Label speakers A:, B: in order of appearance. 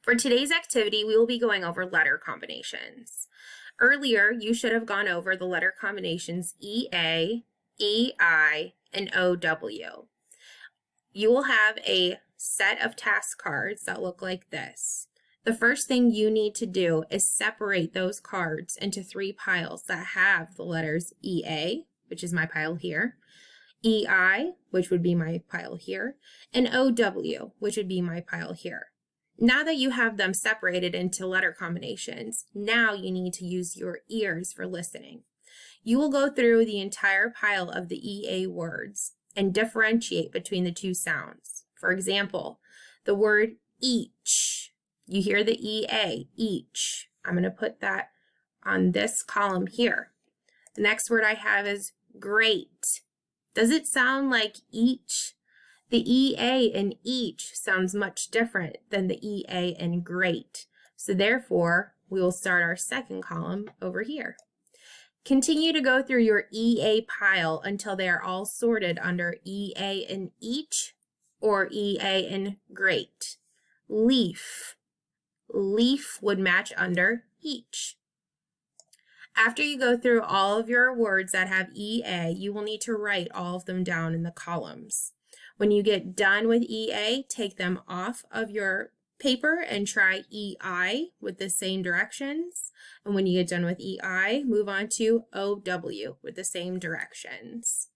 A: For today's activity, we will be going over letter combinations. Earlier, you should have gone over the letter combinations EA, EI, and OW. You will have a set of task cards that look like this. The first thing you need to do is separate those cards into 3 piles that have the letters EA, which is my pile here, EI, which would be my pile here, and OW, which would be my pile here. Now that you have them separated into letter combinations, now you need to use your ears for listening. You will go through the entire pile of the EA words and differentiate between the 2 sounds. For example, the word each. You hear the EA, each. I'm going to put that on this column here. The next word I have is great. Does it sound like each? The EA in each sounds much different than the EA in great. So therefore, we will start our second column over here. Continue to go through your EA pile until they are all sorted under EA in each or EA in great. Leaf. Leaf would match under each. After you go through all of your words that have EA, you will need to write all of them down in the columns. When you get done with EA, take them off of your paper and try EI with the same directions. And when you get done with EI, move on to OW with the same directions.